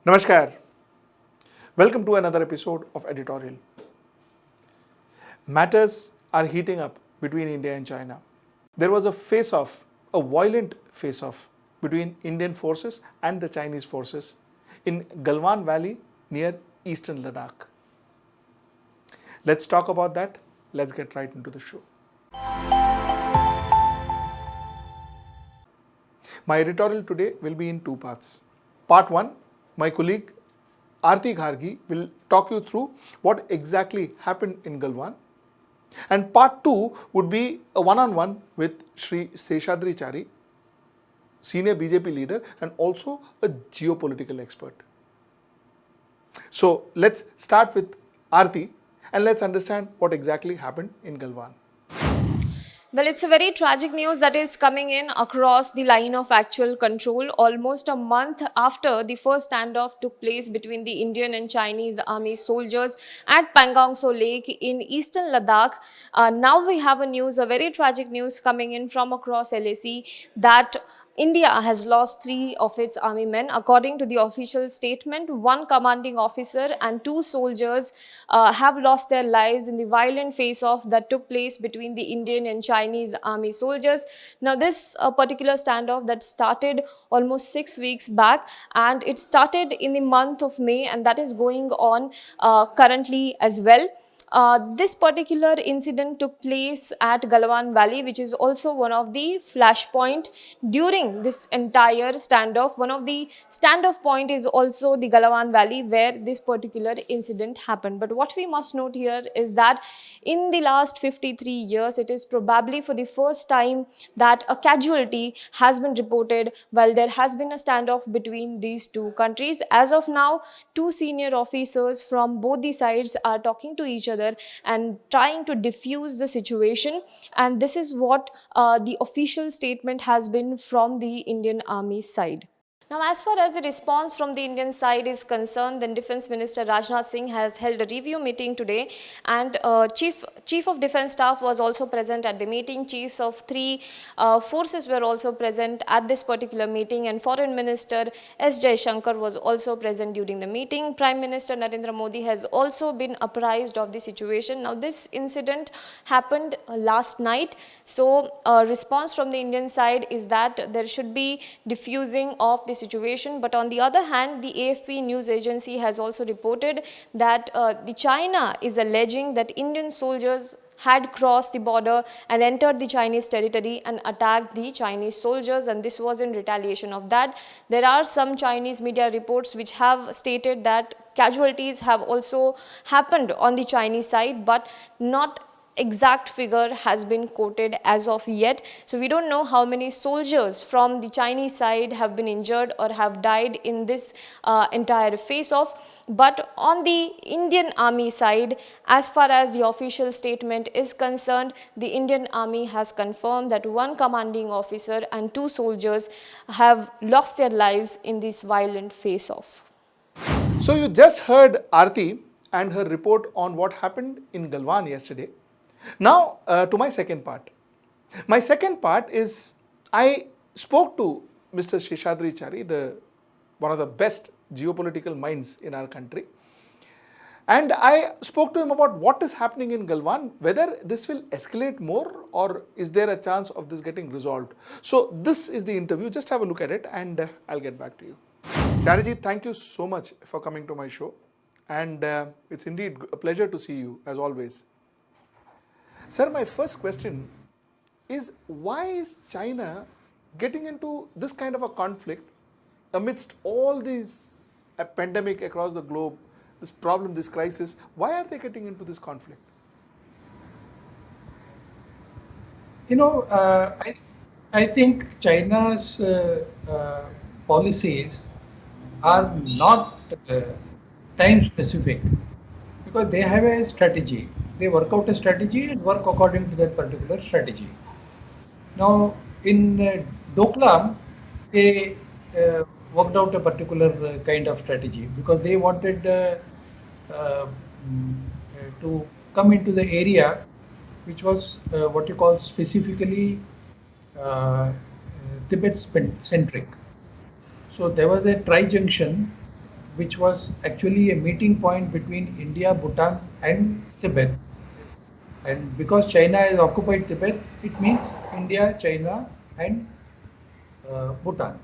Namaskar. Welcome to another episode of Editorial. Matters are heating up between India and China. There was a face-off, a violent face-off between Indian forces and the Chinese forces in Galwan Valley near eastern Ladakh. Let's talk about that. Let's get right into the show. My editorial today will be in two parts. Part 1, my colleague Aarti Ghargi will talk you through what exactly happened in Galwan. And part 2 would be a one-on-one with Shri Seshadri Chari, senior BJP leader and also a geopolitical expert. So let's start with Aarti and let's understand what exactly happened in Galwan. Well, it's a very tragic news that is coming in across the line of actual control. Almost a month after the first standoff took place between the Indian and Chinese army soldiers at Pangong Tso Lake in eastern Ladakh, now we have a very tragic news coming in from across LAC that India has lost 3 of its army men. According to the official statement, 1 commanding officer and 2 soldiers have lost their lives in the violent face-off that took place between the Indian and Chinese army soldiers. Now, this particular standoff that started almost 6 weeks back, and it started in the month of May, and that is going on currently as well. This particular incident took place at Galwan Valley, which is also one of the flashpoint during this entire standoff. One of the standoff point is also the Galwan Valley where this particular incident happened. But what we must note here is that in the last 53 years, it is probably for the first time that a casualty has been reported while there has been a standoff between these two countries. As of now, 2 senior officers from both the sides are talking to each other and trying to diffuse the situation, and this is what the official statement has been from the Indian Army side. Now, as far as the response from the Indian side is concerned, then Defence Minister Rajnath Singh has held a review meeting today, and Chief of Defence Staff was also present at the meeting. Chiefs of 3 forces were also present at this particular meeting, and Foreign Minister S. Jaishankar was also present during the meeting. Prime Minister Narendra Modi has also been apprised of the situation. Now, this incident happened last night, so a response from the Indian side is that there should be diffusing of the situation. But on the other hand, the AFP news agency has also reported that the China is alleging that Indian soldiers had crossed the border and entered the Chinese territory and attacked the Chinese soldiers, and this was in retaliation of that. There are some Chinese media reports which have stated that casualties have also happened on the Chinese side, but not exact figure has been quoted as of yet. So we don't know how many soldiers from the Chinese side have been injured or have died in this entire face-off. But on the Indian Army side, as far as the official statement is concerned, the Indian Army has confirmed that 1 commanding officer and 2 soldiers have lost their lives in this violent face-off. So you just heard Aarti and her report on what happened in Galwan yesterday. Now to my second part. My second part is I spoke to Mr. Seshadri Chari, one of the best geopolitical minds in our country. And I spoke to him about what is happening in Galwan, whether this will escalate more or is there a chance of this getting resolved. So this is the interview. Just have a look at it and I'll get back to you. Chariji, thank you so much for coming to my show. And it's indeed a pleasure to see you as always. Sir, my first question is, why is China getting into this kind of a conflict amidst all these pandemic across the globe, this problem, this crisis? Why are they getting into this conflict? I think China's policies are not time specific because they have a strategy. They work out a strategy and work according to that particular strategy. Now, in Doklam, they worked out a particular kind of strategy because they wanted to come into the area which was what you call specifically Tibet centric. So there was a tri-junction which was actually a meeting point between India, Bhutan, and Tibet. And because China has occupied Tibet, it means India, China, and Bhutan.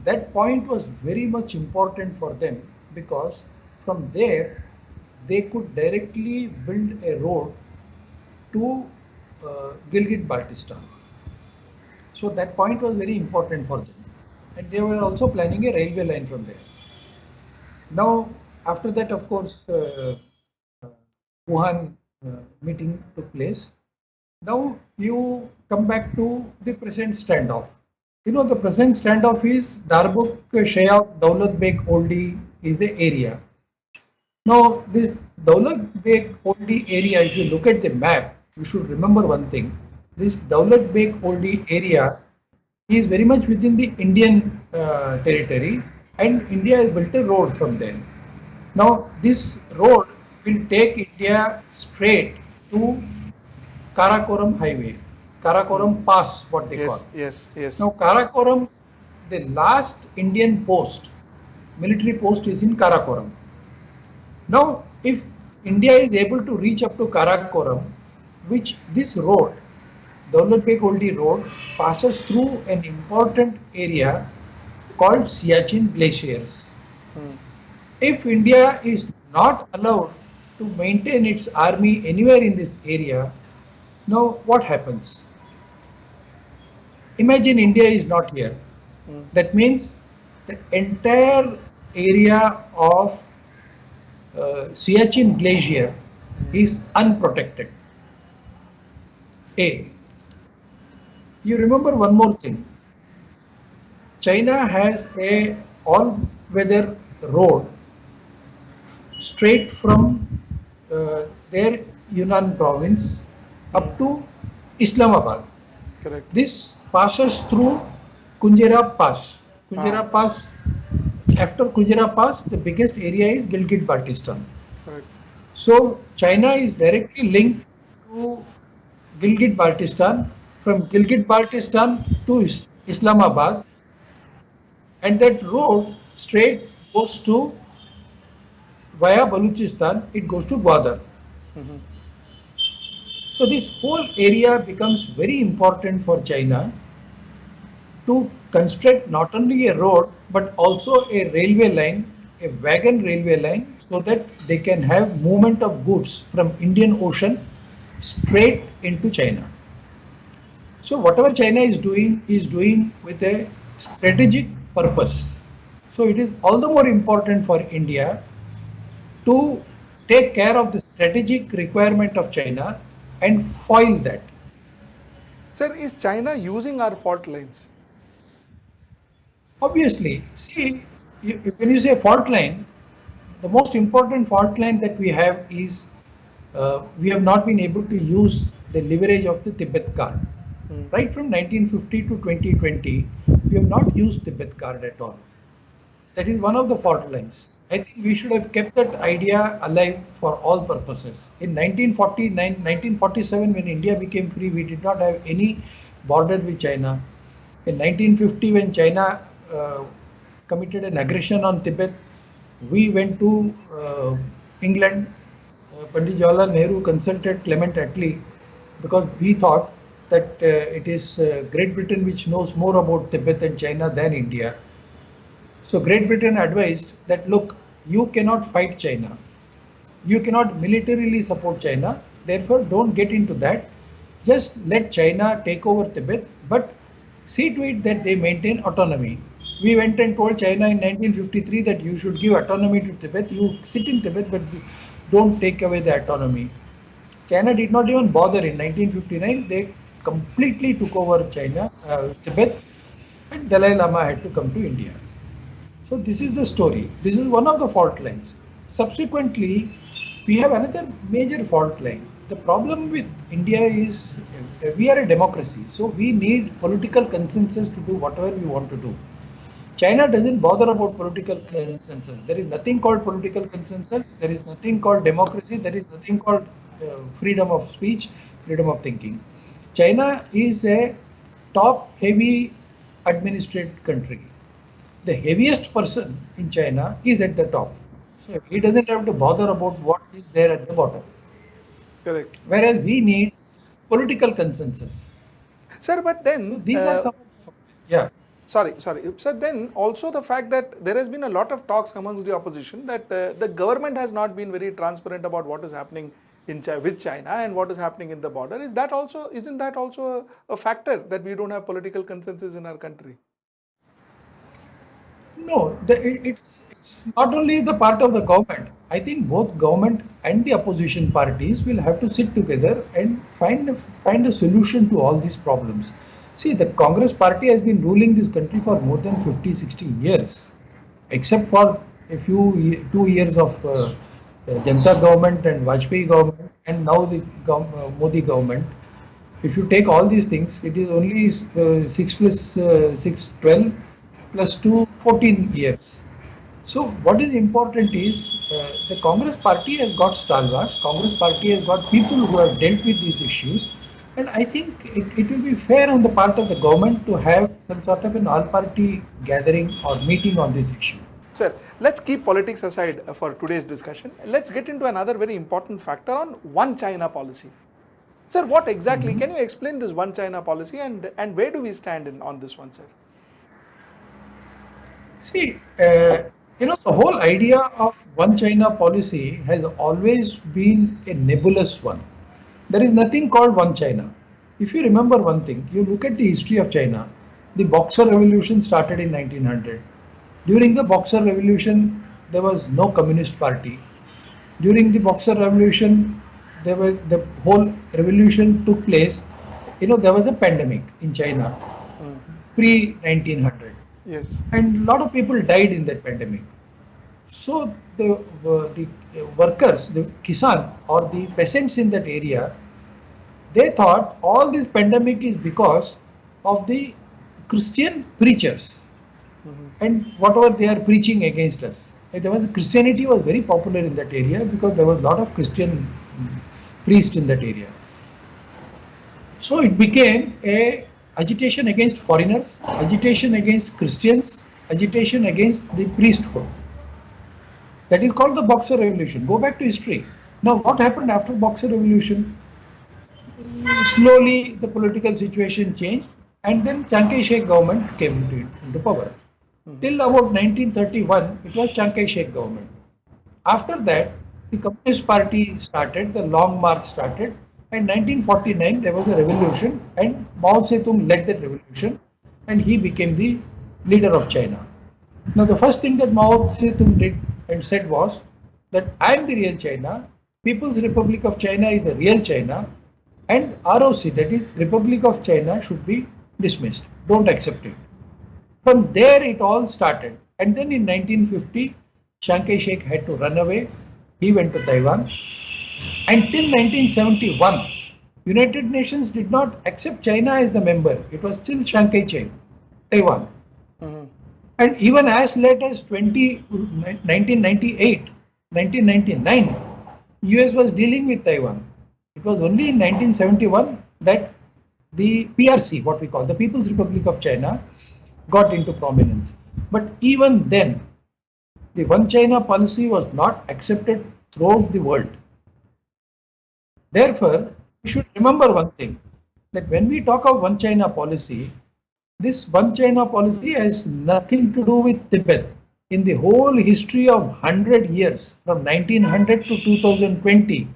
That point was very much important for them because from there they could directly build a road to Gilgit-Baltistan. So that point was very important for them. And they were also planning a railway line from there. Now, after that, of course, uh, Wuhan meeting took place. Now you come back to the present standoff. You know, the present standoff is Darbuk, Shayab, Daulat Beg, Oldi is the area. Now, this Daulat Beg Oldi area, if you look at the map, you should remember one thing. This Daulat Beg Oldi area is very much within the Indian territory, and India has built a road from there. Now, this road will take India straight to Karakoram Highway, Karakoram Pass, what they call. Yes. Now, Karakoram, the last Indian post, military post is in Karakoram. Now, if India is able to reach up to Karakoram, which this road, Daulat Beg Oldi Road, passes through an important area called Siachen Glaciers. If India is not allowed to maintain its army anywhere in this area, now what happens? Imagine India is not here. That means the entire area of Siachen Glacier is unprotected. A. You remember one more thing. China has a all-weather road straight from their Yunnan province up to Islamabad. Correct. This passes through Kunjera Pass. Kunjera Pass, after Kunjera Pass, the biggest area is Gilgit-Baltistan. Correct. So China is directly linked to Gilgit-Baltistan, from Gilgit-Baltistan to Islamabad, and that road straight goes to via Baluchistan, it goes to Gwadar. So this whole area becomes very important for China to construct not only a road but also a railway line, a wagon railway line, so that they can have movement of goods from Indian Ocean straight into China. So whatever China is doing with a strategic purpose. So it is all the more important for India to take care of the strategic requirement of China and foil that. Sir, is China using our fault lines? Obviously, see, when you say fault line, the most important fault line that we have is we have not been able to use the leverage of the Tibet card. Right from 1950 to 2020, we have not used Tibet card at all. That is one of the fault lines. I think we should have kept that idea alive for all purposes. In 1947, when India became free, we did not have any border with China. In 1950, when China committed an aggression on Tibet, we went to England. Pandit Jawaharlal Nehru consulted Clement Attlee because we thought that it is Great Britain which knows more about Tibet and China than India. So Great Britain advised that, look, you cannot fight China. You cannot militarily support China. Therefore, don't get into that. Just let China take over Tibet, but see to it that they maintain autonomy. We went and told China in 1953 that you should give autonomy to Tibet. You sit in Tibet, but don't take away the autonomy. China did not even bother. In 1959, they completely took over Tibet, and Dalai Lama had to come to India. So this is the story. This is one of the fault lines. Subsequently, we have another major fault line. The problem with India is we are a democracy, so we need political consensus to do whatever we want to do. China doesn't bother about political consensus. There is nothing called political consensus. There is nothing called democracy. There is nothing called freedom of speech, freedom of thinking. China is a top-heavy administrated country. the heaviest person in China is at the top. So he doesn't have to bother about what is there at the bottom. Correct. Whereas we need political consensus. Sir, but So then, these are some, yeah. sorry. Sir, then also the fact that there has been a lot of talks amongst the opposition that the government has not been very transparent about what is happening with China and what is happening in the border. Isn't that also a factor that we don't have political consensus in our country? No, it's not only the part of the government. I think both government and the opposition parties will have to sit together and find a solution to all these problems. See, the Congress party has been ruling this country for more than 50, 60 years, except for a few 2 years of Janata government and Vajpayee government, and now the Modi government. If you take all these things, it is only 6 plus 6, 12 plus 2, 14 years. So what is important is the Congress party has got stalwarts, Congress party has got people who have dealt with these issues, and I think it will be fair on the part of the government to have some sort of an all-party gathering or meeting on this issue. Sir, let's keep politics aside for today's discussion. Let's get into another very important factor on One China policy. Sir, what exactly, can you explain this One China policy and where do we stand on this one, sir? See, the whole idea of One China policy has always been a nebulous one. There is nothing called One China. If you remember one thing, you look at the history of China, the Boxer Revolution started in 1900. During the Boxer Revolution, there was no Communist Party. During the Boxer Revolution, the whole revolution took place. There was a pandemic in China pre-1900. Yes. And a lot of people died in that pandemic. So the workers, the Kisan or the peasants in that area, they thought all this pandemic is because of the Christian preachers and whatever they are preaching against us. Christianity was very popular in that area because there was a lot of Christian priests in that area. So it became a agitation against foreigners, agitation against Christians, agitation against the priesthood. That is called the Boxer Revolution. Go back to history. Now, what happened after Boxer Revolution? Slowly, the political situation changed, and then Chiang Kai-shek government came into power. Till about 1931, it was Chiang Kai-shek government. After that, the Communist Party started, the Long March started, and 1949 there was a revolution, and Mao Zedong led that revolution, and he became the leader of China. Now, the first thing that Mao Zedong did and said was that I am the real China, People's Republic of China is the real China, and ROC, that is Republic of China, should be dismissed. Don't accept it. From there it all started. And then in 1950, Chiang Kai-shek had to run away. He went to Taiwan. Until 1971, United Nations did not accept China as the member. It was still Chiang Kai-shek, Taiwan. And even as late as 1998, 1999, US was dealing with Taiwan. It was only in 1971 that the PRC, what we call the People's Republic of China, got into prominence. But even then, the One China policy was not accepted throughout the world. Therefore, we should remember one thing, that when we talk of One China policy, this One China policy has nothing to do with Tibet. In the whole history of 100 years, from 1900 to 2020,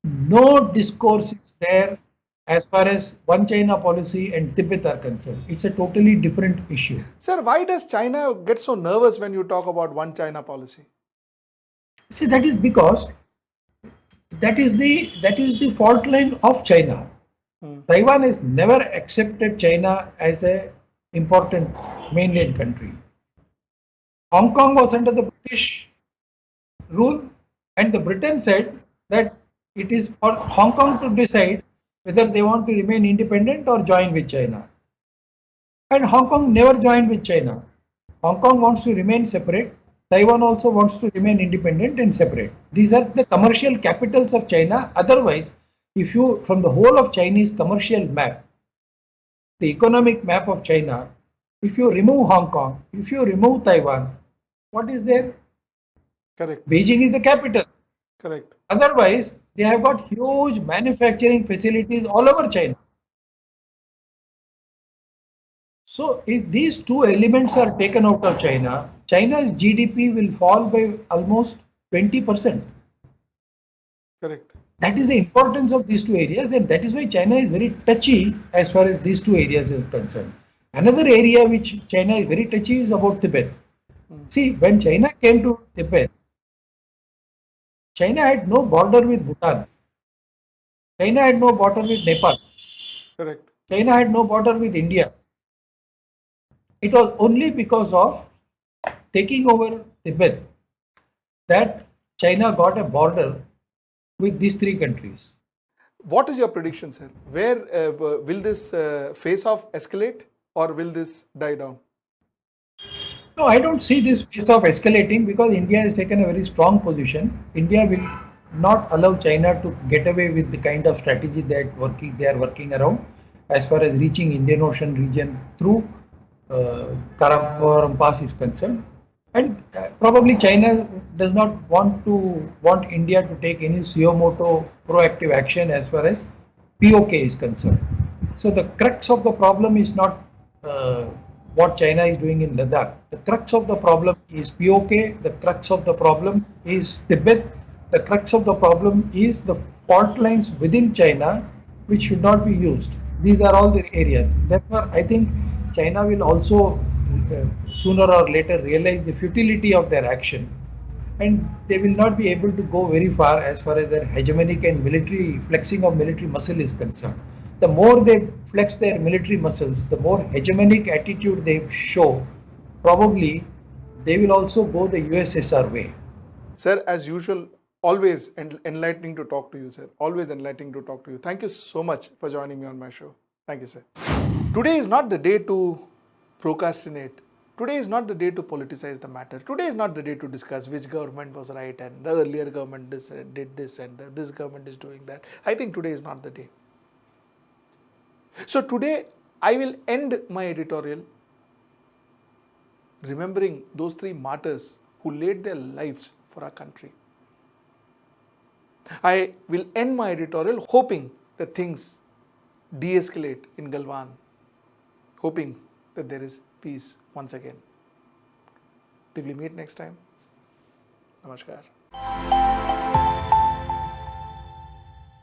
no discourse is there as far as One China policy and Tibet are concerned. It's a totally different issue. Sir, why does China get so nervous when you talk about One China policy? See, that is because that is the fault line of China. Taiwan has never accepted China as an important mainland country. Hong Kong was under the British rule, and the Britain said that it is for Hong Kong to decide whether they want to remain independent or join with China. And Hong Kong never joined with China. Hong Kong wants to remain separate. Taiwan also wants to remain independent and separate. These are the commercial capitals of China. Otherwise, if you, from the whole of Chinese commercial map, the economic map of China, If you remove Hong Kong, if you remove Taiwan, what is there? Correct. Beijing is the capital. Correct. Otherwise, they have got huge manufacturing facilities all over China. So, if these two elements are taken out of China, China's GDP will fall by almost 20%. Correct. That is the importance of these two areas, and that is why China is very touchy as far as these two areas is concerned. Another area which China is very touchy is about Tibet. See, when China came to Tibet, China had no border with Bhutan. China had no border with Nepal. Correct. China had no border with India. It was only because of taking over Tibet that China got a border with these three countries. What is your prediction, sir? Where will this face-off escalate or will this die down? No, I don't see this phase of escalating because India has taken a very strong position. India will not allow China to get away with the kind of strategy that they are working around as far as reaching Indian Ocean region through Karakoram Pass is concerned. And probably China does not want India to take any suo moto proactive action as far as POK is concerned. So the crux of the problem is not what China is doing in Ladakh. The crux of the problem is POK. The crux of the problem is Tibet. The crux of the problem is the fault lines within China, which should not be used. These are all the areas. Therefore, I think China will also sooner or later realize the futility of their action, and they will not be able to go very far as far as their hegemonic and military flexing of military muscle is concerned. The more they flex their military muscles, the more hegemonic attitude they show, probably they will also go the USSR way. Sir, as usual, always enlightening to talk to you, sir. Always enlightening to talk to you. Thank you so much for joining me on my show. Thank you, sir. Today is not the day to procrastinate. Today is not the day to politicize the matter. Today is not the day to discuss which government was right and the earlier government did this and this government is doing that. I think today is not the day. So today I will end my editorial remembering those three martyrs who laid their lives for our country. I will end my editorial hoping that things de-escalate in Galwan, hoping that there is peace once again. Till we meet next time, Namaskar.